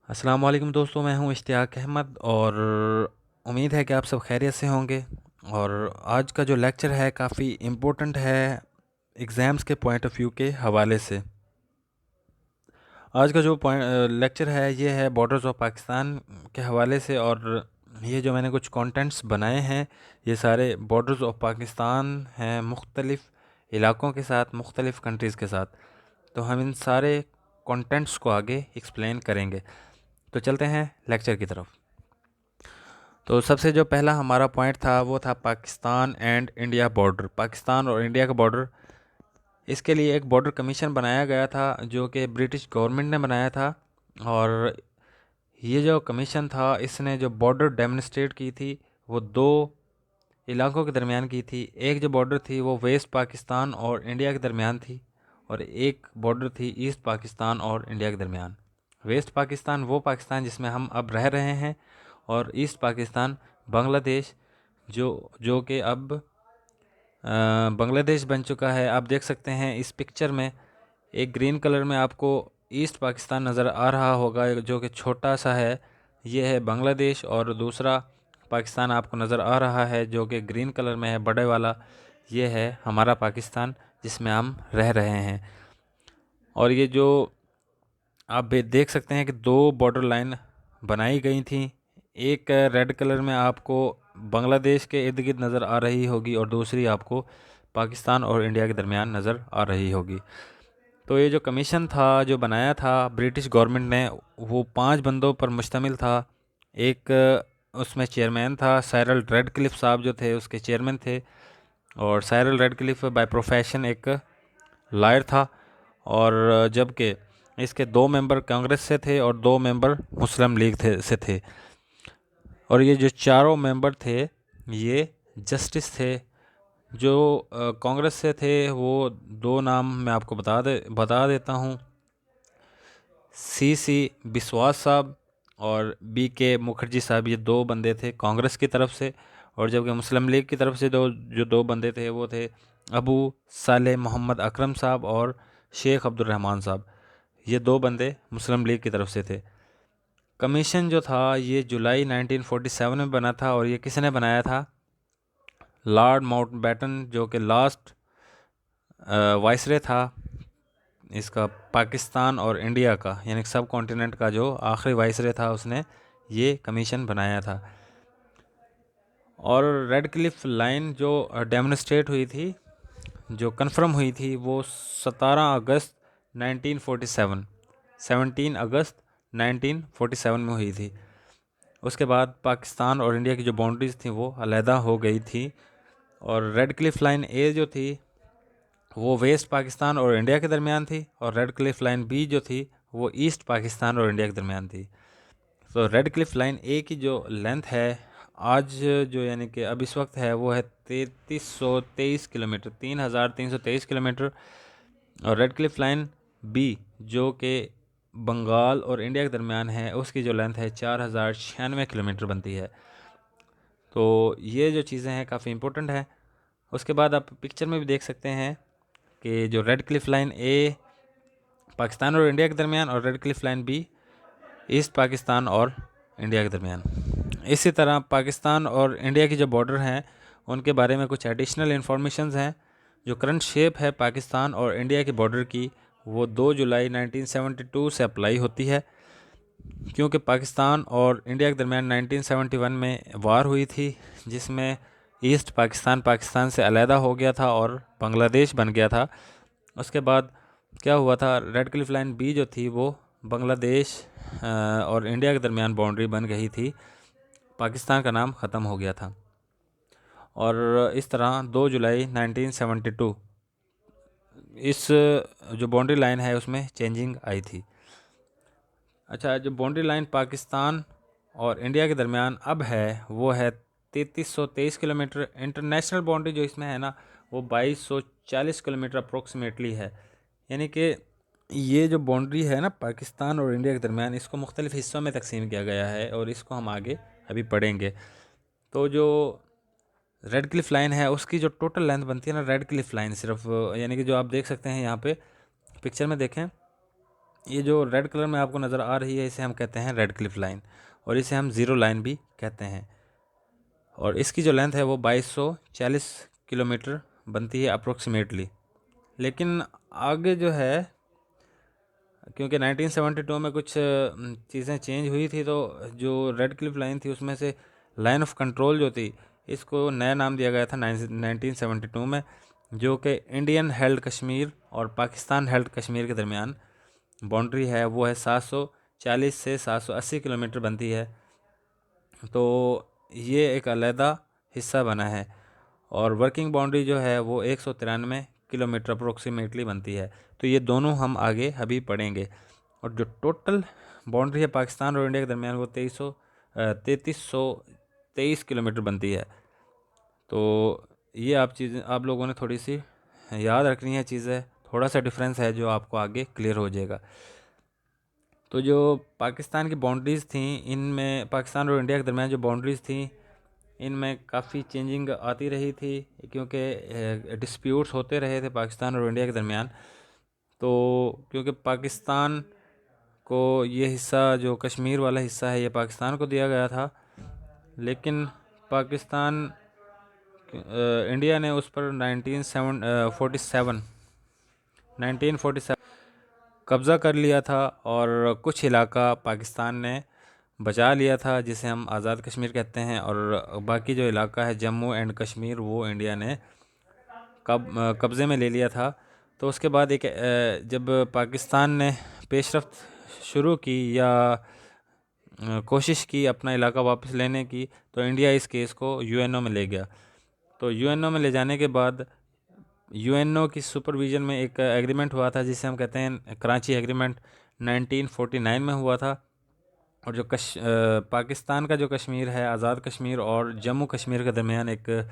अस्सलाम वालेकुम दोस्तों, मैं हूं इश्तियाक अहमद और उम्मीद है कि आप सब खैरियत से होंगे। और आज का जो लेक्चर है काफ़ी इम्पोर्टेंट है एग्ज़ाम्स के पॉइंट ऑफ व्यू के हवाले से। आज का जो पॉइंट लेक्चर है ये है बॉर्डर्स ऑफ पाकिस्तान के हवाले से। और ये जो मैंने कुछ कंटेंट्स बनाए हैं ये सारे बॉर्डर्स ऑफ पाकिस्तान हैं मुख्तलिफ़ इलाक़ों के साथ, मुख्तलिफ़ कंट्रीज़ के साथ। तो हम इन सारे कंटेंट्स को आगे एक्सप्लेन करेंगे। तो चलते हैं लेक्चर की तरफ। तो सबसे जो पहला हमारा पॉइंट था वो था Pakistan and India border, Pakistan और इंडिया का बॉर्डर। इसके लिए एक बॉर्डर कमीशन बनाया गया था जो कि ब्रिटिश गवर्नमेंट ने बनाया था। और ये जो कमीशन था इसने जो बॉर्डर डेमोन्स्ट्रेट की थी वो दो इलाकों के दरमियान की थी। एक जो बॉर्डर थी वो वेस्ट पाकिस्तान और इंडिया के दरमियान थी, और एक बॉर्डर थी ईस्ट पाकिस्तान और इंडिया के दरमियान। वेस्ट पाकिस्तान वो पाकिस्तान जिसमें हम अब रह रहे हैं, और ईस्ट पाकिस्तान बांग्लादेश जो जो कि अब बांग्लादेश बन चुका है। आप देख सकते हैं इस पिक्चर में एक ग्रीन कलर में आपको ईस्ट पाकिस्तान नज़र आ रहा होगा जो कि छोटा सा है, ये है बांग्लादेश। और दूसरा पाकिस्तान आपको नज़र आ रहा है जो कि ग्रीन कलर में है, बड़े वाला, ये है हमारा पाकिस्तान जिसमें हम रह रहे हैं। और ये जो आप देख सकते हैं कि दो बॉर्डर लाइन बनाई गई थी। एक रेड कलर में आपको बांग्लादेश के इर्द गिर्द नज़र आ रही होगी और दूसरी आपको पाकिस्तान और इंडिया के दरमियान नज़र आ रही होगी। तो ये जो कमीशन था जो बनाया था ब्रिटिश गवर्नमेंट ने वो 5 बंदों पर मुश्तमिल था। एक उसमें चेयरमैन था, साइरल रेडक्लिफ साहब जो थे उसके चेयरमैन थे। और साइरल रेडक्लिफ बाय प्रोफेशन एक लॉयर था। और जबकि इसके 2 मेंबर कांग्रेस से थे और 2 मेंबर मुस्लिम लीग से थे। और ये जो चारों मेंबर थे ये जस्टिस थे। जो कांग्रेस से थे वो दो नाम मैं आपको बता देता हूँ। सी बिस्वास साहब और के मुखर्जी साहब, ये 2 बंदे थे कांग्रेस की तरफ से। और जबकि मुस्लिम लीग की तरफ से जो 2 बंदे थे वो थे अबू साले मोहम्मद अकरम साहब और शेख अब्दुल रहमान साहब। ये 2 बंदे मुस्लिम लीग की तरफ से थे। कमीशन जो था ये जुलाई 1947 में बना था, और ये किसने बनाया था? लॉर्ड माउंटबेटन जो कि लास्ट वाइसरे था इसका, पाकिस्तान और इंडिया का, यानी सब कॉन्टिनेंट का जो आखिरी वाइसरे था उसने ये कमीशन बनाया था। और रेड क्लिफ लाइन जो डेमोन्स्ट्रेट हुई थी, जो कंफर्म हुई थी, वो 17 अगस्त 1947 17 अगस्त 1947 में हुई थी। उसके बाद पाकिस्तान और इंडिया की जो बाउंड्रीज थी वो अलहदा हो गई थी। और रेड क्लिफ लाइन ए जो थी वो वेस्ट पाकिस्तान और इंडिया के दरमियान थी, और रेड क्लिफ लाइन बी जो थी वो ईस्ट पाकिस्तान और इंडिया के दरमियान थी। तो रेड क्लिफ लाइन ए की जो लेंथ है आज जो यानी कि अब इस वक्त है वो है 3323 किलोमीटर, 3323 किलोमीटर। और रेड क्लिफ लाइन बी जो कि बंगाल और इंडिया के दरमियान है उसकी जो लेंथ है 4096 किलोमीटर बनती है। तो ये जो चीज़ें हैं काफ़ी इंपॉर्टेंट है। उसके बाद आप पिक्चर में भी देख सकते हैं कि जो Radcliffe line A Pakistan और इंडिया के दरमियान, और Radcliffe line B east Pakistan और इंडिया के दरमियान। इसी तरह पाकिस्तान और इंडिया की जो बॉर्डर हैं उनके बारे में कुछ एडिशनल इन्फॉर्मेशंस हैं। जो करंट शेप है पाकिस्तान और इंडिया के बॉर्डर की वो 2 जुलाई 1972 से अप्लाई होती है, क्योंकि पाकिस्तान और इंडिया के दरमियान 1971 में वार हुई थी जिसमें ईस्ट पाकिस्तान पाकिस्तान से अलहदा हो गया था और बांग्लादेश बन गया था। उसके बाद क्या हुआ था, रेड क्लिफ लाइन बी जो थी वो बांग्लादेश और इंडिया के दरमियान बाउंड्री बन गई थी, पाकिस्तान का नाम ख़त्म हो गया था। और इस तरह 2 जुलाई 1972 इस जो बाउंड्री लाइन है उसमें चेंजिंग आई थी। अच्छा, जो बाउंड्री लाइन पाकिस्तान और इंडिया के दरमियान अब है वो है 3323 किलोमीटर। इंटरनेशनल बाउंड्री जो इसमें है ना वो 2240 किलोमीटर अप्रोक्सीमेटली है। यानी कि ये जो बाउंड्री है ना पाकिस्तान और इंडिया के दरमियान, इसको मुख्तलिफ़ हिस्सों में तकसीम किया गया है और इसको हम आगे अभी पढ़ेंगे। तो जो रेड क्लिफ लाइन है उसकी जो टोटल लेंथ बनती है ना, रेड क्लिफ लाइन सिर्फ, यानी कि जो आप देख सकते हैं यहाँ पे पिक्चर में देखें, ये जो रेड कलर में आपको नज़र आ रही है इसे हम कहते हैं रेड क्लिफ लाइन, और इसे हम ज़ीरो लाइन भी कहते हैं। और इसकी जो लेंथ है वो 2240 किलोमीटर बनती है अप्रोक्सीमेटली। लेकिन आगे जो है, क्योंकि 1972 में कुछ चीज़ें चेंज हुई थी, तो जो रेड क्लिफ लाइन थी उसमें से लाइन ऑफ कंट्रोल जो थी, इसको नया नाम दिया गया था 1972 में, जो कि इंडियन हेल्ड कश्मीर और पाकिस्तान हेल्ड कश्मीर के दरमियान बाउंड्री है, वो है 740 से 780 किलोमीटर बनती है। तो ये एक अलहदा हिस्सा बना है, और वर्किंग बाउंड्री जो है वो 193 किलोमीटर अप्रोक्सीमेटली बनती है। तो ये दोनों हम आगे अभी पढ़ेंगे। और जो टोटल बाउंड्री है पाकिस्तान और इंडिया के दरमियान वो 3323 किलोमीटर बनती है। तो ये आप लोगों ने थोड़ी सी याद रखनी है चीज़ें, थोड़ा सा डिफरेंस है जो आपको आगे क्लियर हो जाएगा। तो जो पाकिस्तान की बाउंड्रीज़ थी, इनमें पाकिस्तान और इंडिया के दरमियान जो बाउंड्रीज़ थी इनमें काफ़ी चेंजिंग आती रही थी, क्योंकि डिस्प्यूट्स होते रहे थे पाकिस्तान और इंडिया के दरमियान। तो क्योंकि पाकिस्तान को ये हिस्सा, जो कश्मीर वाला हिस्सा है, ये पाकिस्तान को दिया गया था, लेकिन पाकिस्तान इंडिया ने उस पर 1947 कब्ज़ा कर लिया था, और कुछ इलाका पाकिस्तान ने बचा लिया था जिसे हम आज़ाद कश्मीर कहते हैं, और बाकी जो इलाका है जम्मू एंड कश्मीर वो इंडिया ने कब्ज़े में ले लिया था। तो उसके बाद जब पाकिस्तान ने पेशरफ्त शुरू की या कोशिश की अपना इलाका वापस लेने की, तो इंडिया इस केस को यूएनओ में ले गया। तो यूएनओ में ले जाने के बाद यूएनओ की सुपरविज़न में एक एग्रीमेंट हुआ था जिसे हम कहते हैं कराची एग्रीमेंट, 1949 में हुआ था। और जो पाकिस्तान का जो कश्मीर है, आज़ाद कश्मीर और जम्मू कश्मीर के दरमियान एक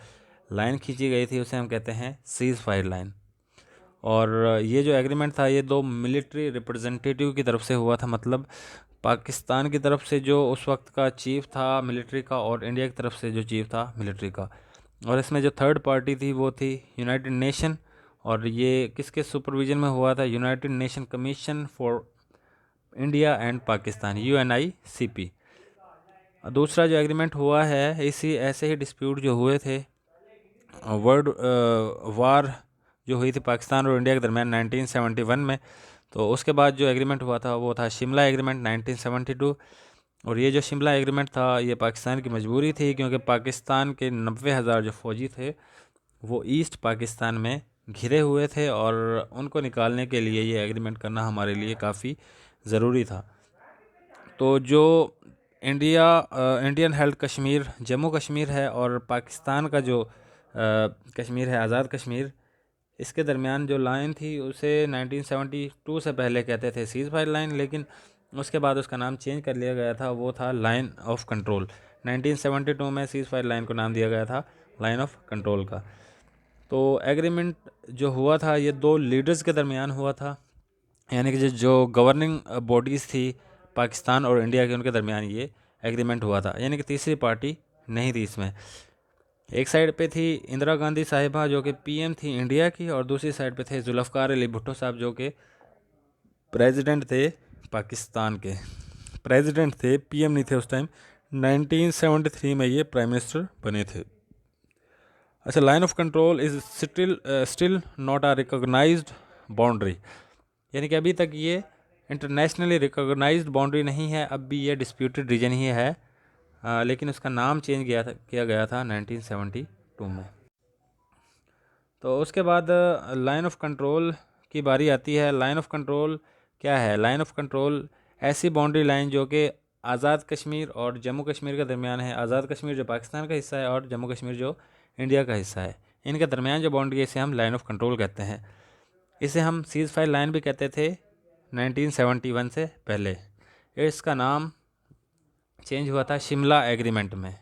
लाइन खींची गई थी, उसे हम कहते हैं सीज़ फायर लाइन। और ये जो एग्रीमेंट था ये दो मिलिट्री रिप्रेजेंटेटिव की तरफ से हुआ था, मतलब पाकिस्तान की तरफ से जो उस वक्त का चीफ था मिलिट्री का, और इंडिया की तरफ से जो चीफ था मिलिट्री का। और इसमें जो थर्ड पार्टी थी वो थी यूनाइटेड नेशन, और ये किसके सुपरविज़न में हुआ था? United nation commission for India and Pakistan, UNICP। दूसरा जो एग्रीमेंट हुआ है, इसी ऐसे ही डिस्प्यूट जो हुए थे, वर्ल्ड वार जो हुई थी पाकिस्तान और इंडिया के दरमियान 1971 में, तो उसके बाद जो एग्रीमेंट हुआ था वो था शिमला एग्रीमेंट 1972। और ये जो शिमला एग्रीमेंट था ये पाकिस्तान की मजबूरी थी, क्योंकि पाकिस्तान के 90,000 जो फ़ौजी थे वो ईस्ट पाकिस्तान में घिरे हुए थे, और उनको निकालने के लिए ये एग्रीमेंट करना हमारे लिए काफ़ी ज़रूरी था। तो जो इंडियन हेल्ड कश्मीर जम्मू कश्मीर है, और पाकिस्तान का जो कश्मीर है आज़ाद कश्मीर, इसके दरमियान जो लाइन थी उसे 1972 से पहले कहते थे सीज़ फायर लाइन, लेकिन उसके बाद उसका नाम चेंज कर लिया गया था, वो था लाइन ऑफ कंट्रोल। 1972 में सीज़ फायर लाइन को नाम दिया गया था लाइन ऑफ कंट्रोल का। तो एग्रीमेंट जो हुआ था ये दो लीडर्स के दरमियान हुआ था, यानी कि जो गवर्निंग बॉडीज़ थी पाकिस्तान और इंडिया के, उनके दरमियान ये एग्रीमेंट हुआ था, यानी कि तीसरी पार्टी नहीं थी इसमें। एक साइड पे थी इंदिरा गांधी साहिबा जो कि PM थी इंडिया की, और दूसरी साइड पे थे जुल्फ़िकार अली भुट्टो साहब जो कि प्रेसिडेंट थे पाकिस्तान के। प्रेसिडेंट थे, PM नहीं थे उस टाइम। 1973 में ये प्राइम मिनिस्टर बने थे। अच्छा, line of control is still not a recognised boundary, यानी कि अभी तक ये इंटरनेशनली रिकॉग्नाइज्ड बाउंड्री नहीं है, अब भी ये डिस्प्यूटेड रीजन ही है। लेकिन उसका नाम चेंज किया गया था 1972 में। तो उसके बाद लाइन ऑफ कंट्रोल की बारी आती है। लाइन ऑफ कंट्रोल क्या है? लाइन ऑफ कंट्रोल ऐसी बाउंड्री लाइन जो कि आज़ाद कश्मीर और जम्मू कश्मीर के दरमियान है। आज़ाद कश्मीर जो पाकिस्तान का हिस्सा है और जम्मू कश्मीर जो इंडिया का हिस्सा है, इनके दरमियान जो बाउंड्री है इसे हम लाइन ऑफ कंट्रोल कहते हैं। इसे हम सीज़ फायर लाइन भी कहते थे 1971 से पहले। इसका नाम चेंज हुआ था शिमला एग्रीमेंट में,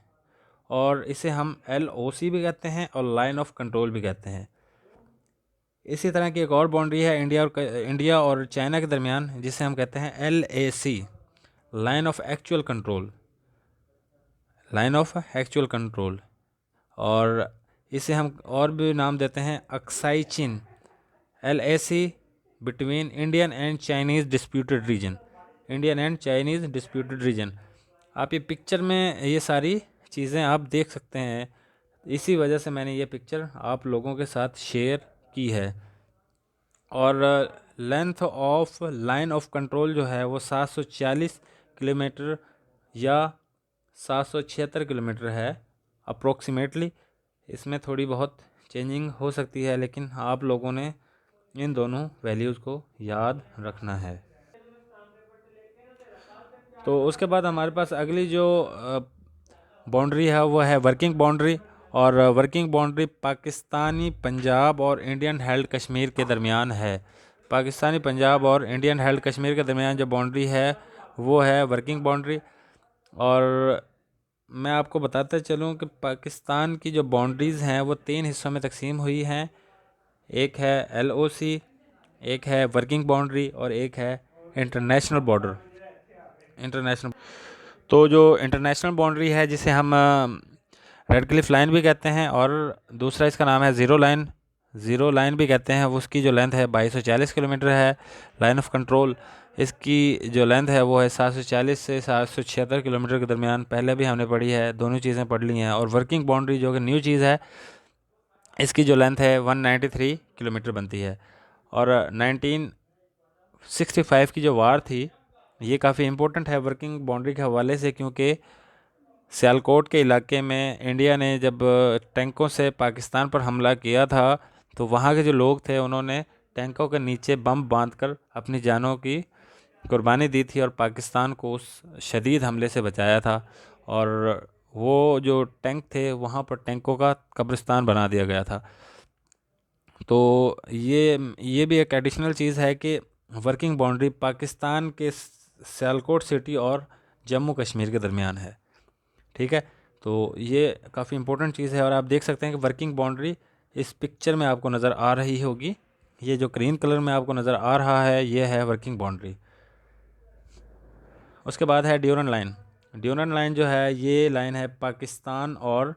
और इसे हम LOC भी कहते हैं और लाइन ऑफ कंट्रोल भी कहते हैं। इसी तरह की एक और बाउंड्री है इंडिया और चाइना के दरमियान, जिसे हम कहते हैं LAC, line of actual control, line of actual control. और इसे हम और भी नाम देते हैं Aksai Chin. LAC between Indian and Chinese disputed region. Indian and Chinese disputed region. आप ये पिक्चर में ये सारी चीज़ें आप देख सकते हैं, इसी वजह से मैंने ये पिक्चर आप लोगों के साथ शेयर की है। और length of line of control जो है वो 740 किलोमीटर या 776 किलोमीटर है अप्रोक्सीमेटली। इसमें थोड़ी बहुत चेंजिंग हो सकती है, लेकिन आप लोगों ने इन दोनों वैल्यूज़ को याद रखना है। तो उसके बाद हमारे पास अगली जो बाउंड्री है वो है वर्किंग बाउंड्री। और वर्किंग बाउंड्री पाकिस्तानी पंजाब और इंडियन हेल्ड कश्मीर के दरमियान है। पाकिस्तानी पंजाब और इंडियन हेल्ड कश्मीर के दरमियान जो बाउंड्री है वो है वर्किंग बाउंड्री। और मैं आपको बताता चलूँ कि पाकिस्तान की जो बाउंड्रीज़ हैं वो 3 हिस्सों में तकसीम हुई हैं। एक है LOC, एक है वर्किंग बाउंड्री और एक है इंटरनेशनल बॉर्डर। इंटरनेशनल, तो जो इंटरनेशनल बाउंड्री है जिसे हम रेड क्लिफ लाइन भी कहते हैं, और दूसरा इसका नाम है ज़ीरो लाइन। ज़ीरो लाइन भी कहते हैं। उसकी जो लेंथ है 2240 किलोमीटर है। लाइन ऑफ कंट्रोल इसकी जो लेंथ है वो है 740 से 776 किलोमीटर के दरमियान। पहले भी हमने पढ़ी है, दोनों चीज़ें पढ़ ली हैं। और वर्किंग बाउंड्री जो कि न्यू चीज़ है, इसकी जो लेंथ है 193 किलोमीटर बनती है। और 1965 की जो वार थी ये काफ़ी इम्पोर्टेंट है वर्किंग बाउंड्री के हवाले से, क्योंकि सियालकोट के इलाके में इंडिया ने जब टैंकों से पाकिस्तान पर हमला किया था तो वहाँ के जो लोग थे उन्होंने टैंकों के नीचे बम बांधकर अपनी जानों की कुर्बानी दी थी और पाकिस्तान को उस शदीद हमले से बचाया था। और वो जो टैंक थे वहाँ पर टैंकों का कब्रिस्तान बना दिया गया था। तो ये भी एक एडिशनल चीज़ है कि वर्किंग बाउंड्री पाकिस्तान के सियालकोट सिटी और जम्मू कश्मीर के दरमियान है। ठीक है, तो ये काफ़ी इंपॉर्टेंट चीज़ है। और आप देख सकते हैं कि वर्किंग बाउंड्री इस पिक्चर में आपको नज़र आ रही होगी। ये जो ग्रीन कलर में आपको नज़र आ रहा है ये है वर्किंग बाउंड्री। उसके बाद है ड्यूरन लाइन। ड्यूरन लाइन जो है ये लाइन है पाकिस्तान और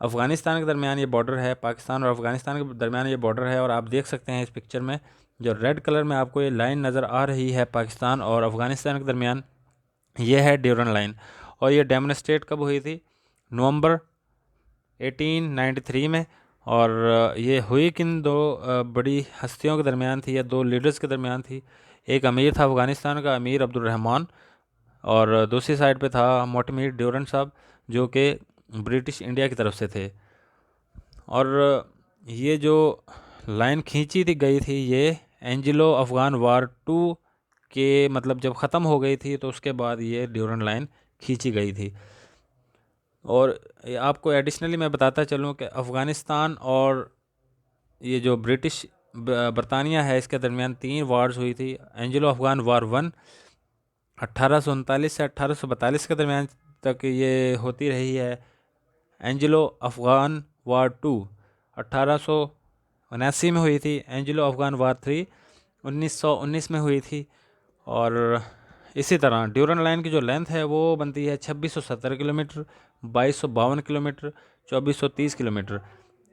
अफ़गानिस्तान के दरमियान ये बॉर्डर है। पाकिस्तान और अफ़गानिस्तान के दरमियान ये बॉर्डर है। और आप देख सकते हैं इस पिक्चर में जो रेड कलर में आपको ये लाइन नज़र आ रही है पाकिस्तान और अफ़गानिस्तान के दरमियान, ये है ड्यूरन लाइन। और ये डेमोन्स्ट्रेट कब हुई थी? नवंबर 1893 में। और ये हुई किन दो बड़ी हस्तियों के दरमियान थी या दो लीडर्स के दरमियान थी। एक अमीर था अफ़गानिस्तान का, अमीर अब्दुल रहमान, और दूसरी साइड पे था मोटमीर ड्यूरन साहब जो कि ब्रिटिश इंडिया की तरफ से थे। और ये जो लाइन खींची थी गई थी ये एंग्लो अफ़गान वार 2 के मतलब जब ख़त्म हो गई थी तो उसके बाद ये ड्यूरन लाइन खींची गई थी। और आपको एडिशनली मैं बताता चलूँ कि अफ़गानिस्तान और ये जो ब्रिटिश बरतानिया है इसके दरमियान 3 वार्स हुई थी। एंग्लो अफ़गान वार 1 1839 से 1842 के दरमियान तक ये होती रही है। एंग्लो अफ़गान वार 2 1879 में हुई थी। एंग्लो अफ़गान वार 3 1919 में हुई थी। और इसी तरह ड्यूरन लाइन की जो लेंथ है वो बनती है 2670 किलोमीटर, 2252 किलोमीटर, 2430 किलोमीटर।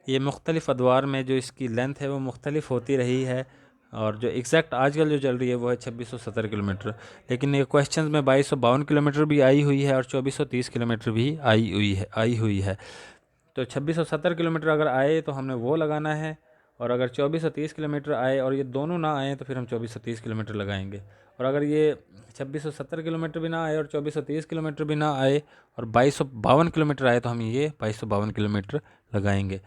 ये मुख्तलिफ़ अदवार में जो इसकी लेंथ है वो मुख्तलिफ होती रही है। और जो एग्जैक्ट आजकल जो चल रही है वो है 2670 किलोमीटर। लेकिन ये क्वेश्चन में 2252 किलोमीटर भी आई हुई है और 2430 किलोमीटर भी आई हुई है। तो 2670 किलोमीटर अगर आए तो हमने वो लगाना है, और अगर 2430 किलोमीटर आए और ये दोनों ना आए तो फिर हम 2430 किलोमीटर लगाएंगे। और अगर ये 2670 किलोमीटर भी ना आए और 2430 किलोमीटर भी ना आए और 2252 किलोमीटर आए तो हम ये 2252 किलोमीटर लगाएंगे।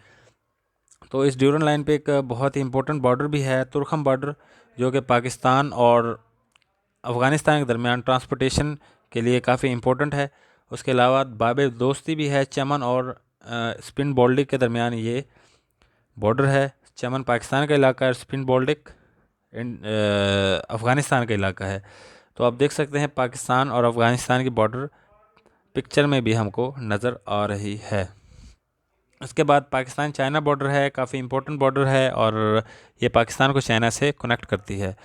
तो इस ड्यूरन लाइन पे एक बहुत ही इंपॉर्टेंट बॉर्डर भी है, तुर्खम बॉर्डर, जो कि पाकिस्तान और अफ़गानिस्तान के दरमियान ट्रांसपोर्टेशन के लिए काफ़ी इम्पोर्टेंट है। उसके अलावा बाबे दोस्ती भी है चमन और स्पिन बोल्डिक के दरमियान ये बॉर्डर है। चमन पाकिस्तान का इलाका है, स्पिन बोल्डिक अफ़गानिस्तान का इलाका है। तो आप देख सकते हैं पाकिस्तान और अफ़गानिस्तान की बॉर्डर पिक्चर में भी हमको नज़र आ रही है। उसके बाद पाकिस्तान चाइना बॉर्डर है, काफ़ी इम्पोर्टेंट बॉर्डर है और ये पाकिस्तान को चाइना से कनेक्ट करती है।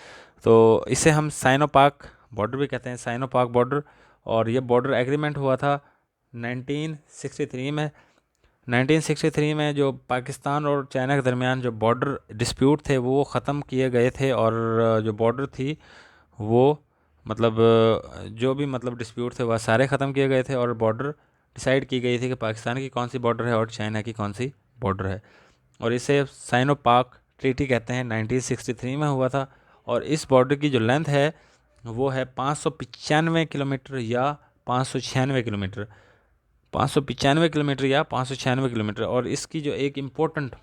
तो इसे हम साइनो पाक बॉर्डर भी कहते हैं, साइनो पाक बॉर्डर। और ये बॉर्डर एग्रीमेंट हुआ था 1963 में। 1963 में जो पाकिस्तान और चाइना के दरमियान जो बॉर्डर डिस्प्यूट थे वो ख़त्म किए गए थे, और जो बॉर्डर थी वो मतलब जो भी मतलब डिस्प्यूट थे वह सारे ख़त्म किए गए थे, और बॉर्डर डिसाइड की गई थी कि पाकिस्तान की कौन सी बॉर्डर है और चाइना की कौन सी बॉर्डर है। और इसे साइनो पाक ट्रीटी कहते हैं, 1963 में हुआ था। और इस बॉर्डर की जो लेंथ है वो है 595 किलोमीटर या 596 किलोमीटर, 595 किलोमीटर या 596 किलोमीटर। और इसकी जो एक इम्पोर्टेंट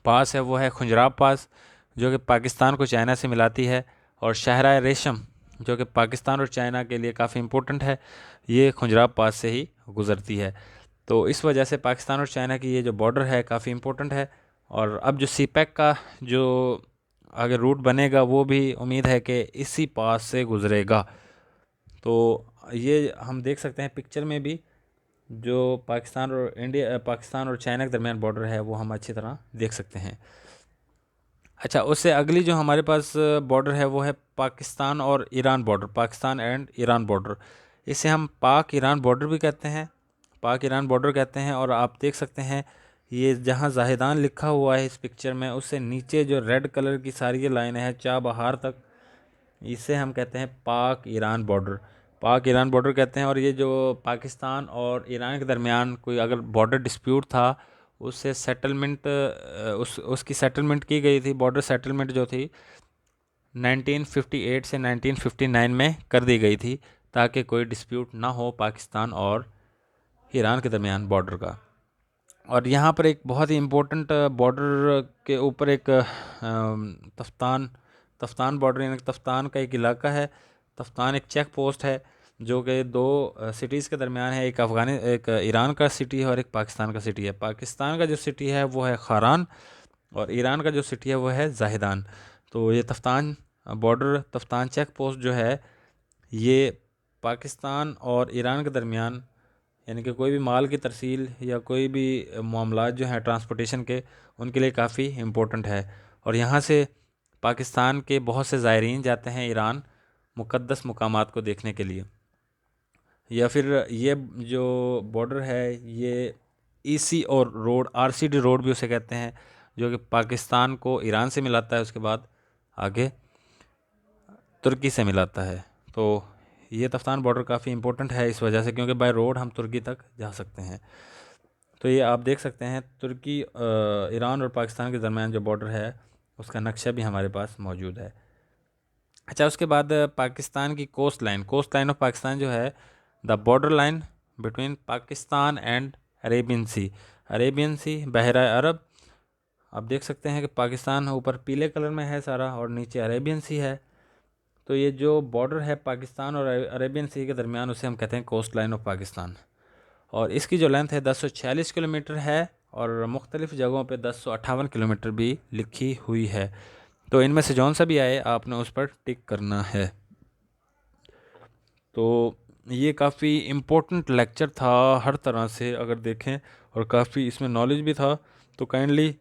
पास है वो है खुंजराब पास, जो कि पाकिस्तान को चाइना से मिलाती है, और शहरा रेशम जो कि पाकिस्तान और चाइना के लिए काफ़ी इम्पोर्टेंट है, ये खुंजराब पास से ही गुज़रती है। तो इस वजह से पाकिस्तान और चाइना की ये जो बॉर्डर है काफ़ी इम्पोर्टेंट है। और अब जो सी पैक का जो आगे रूट बनेगा वो भी उम्मीद है कि इसी पास से गुज़रेगा। तो ये हम देख सकते हैं पिक्चर में भी, जो पाकिस्तान और चाइना के दरमियान बॉर्डर है वो हम अच्छी तरह देख सकते हैं। अच्छा, उससे अगली जो हमारे पास बॉर्डर है वो है पाकिस्तान और Iran border, Pakistan and Iran border. इसे हम पाक ईरान बॉर्डर भी कहते हैं, पाक ईरान बॉर्डर कहते हैं। और आप देख सकते हैं ये जहाँ जाहिदान लिखा हुआ है इस पिक्चर में, उससे नीचे जो रेड कलर की सारी ये लाइनें हैं चाबहार तक, इसे हम कहते हैं पाक ईरान बॉर्डर, पाक ईरान बॉर्डर कहते हैं। और ये जो पाकिस्तान और ईरान के दरमियान कोई अगर बॉर्डर डिस्प्यूट था, उससे सेटलमेंट उसकी सेटलमेंट की गई थी, बॉर्डर सेटलमेंट जो थी 1958 से 1959 में कर दी गई थी, ताकि कोई डिस्प्यूट ना हो पाकिस्तान और ईरान के दरमियान बॉर्डर का। और यहाँ पर एक बहुत ही इम्पोर्टेंट बॉर्डर के ऊपर एक तफ्तान तफ्तान बॉर्डर, यानी तफ्तान का एक इलाका है। तफ्तान एक चेक पोस्ट है जो कि दो सिटीज़ के दरमियान है, एक ईरान का सिटी है और एक पाकिस्तान का सिटी है। पाकिस्तान का जो सिटी है वो है खारान, और ईरान का जो सिटी है वो है जाहिदान। तो ये Taftan border, Taftan check post जो है, ये पाकिस्तान और ईरान के दरमियान, यानी कि कोई भी माल की तरसील या कोई भी मामलात जो हैं ट्रांसपोर्टेशन के, उनके लिए काफ़ी इम्पोर्टेंट है। और यहाँ से पाकिस्तान के बहुत से ज़ायरीन जाते हैं ईरान मुक़द्दस मकामात को देखने के लिए। या फिर ये जो बॉर्डर है ये ईसी और रोड, आरसीडी रोड भी उसे कहते हैं, जो कि पाकिस्तान को ईरान से मिलाता है, उसके बाद आगे तुर्की से मिलाता है। तो ये तफ्तान बॉर्डर काफ़ी इंपॉर्टेंट है इस वजह से, क्योंकि बाय रोड हम तुर्की तक जा सकते हैं। तो ये आप देख सकते हैं तुर्की ईरान और पाकिस्तान के दरमियान जो बॉर्डर है उसका नक्शा भी हमारे पास मौजूद है। अच्छा, उसके बाद पाकिस्तान की कोस्ट लाइन ऑफ पाकिस्तान जो है, the border line between Pakistan and Arabian Sea Bahra Arab. आप देख सकते हैं कि पाकिस्तान ऊपर पीले कलर में है सारा और नीचे अरेबियन सी है। तो ये जो बॉर्डर है पाकिस्तान और अरेबियन सी के दरमियान, उसे हम कहते हैं कोस्ट लाइन ऑफ पाकिस्तान। और इसकी जो लेंथ है 1046 किलोमीटर है, और मुख्तलिफ़ जगहों पे 1058 किलोमीटर भी लिखी हुई है। तो इनमें से जौन सा भी आए आपने उस पर टिक करना है। तो ये काफ़ी इम्पोर्टेंट लेक्चर था हर तरह से अगर देखें, और काफ़ी इसमें नॉलेज भी था। तो काइंडली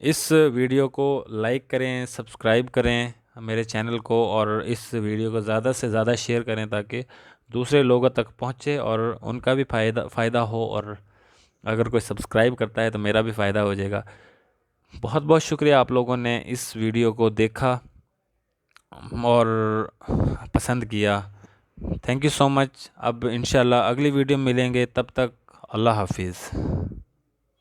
इस वीडियो को लाइक करें, सब्सक्राइब करें मेरे चैनल को, और इस वीडियो को ज़्यादा से ज़्यादा शेयर करें ताकि दूसरे लोगों तक पहुँचे और उनका भी फ़ायदा हो। और अगर कोई सब्सक्राइब करता है तो मेरा भी फ़ायदा हो जाएगा। बहुत बहुत शुक्रिया आप लोगों ने इस वीडियो को देखा और पसंद किया। Thank you so much. अब इंशाल्लाह अगली वीडियो में मिलेंगे, तब तक अल्लाह हाफिज़।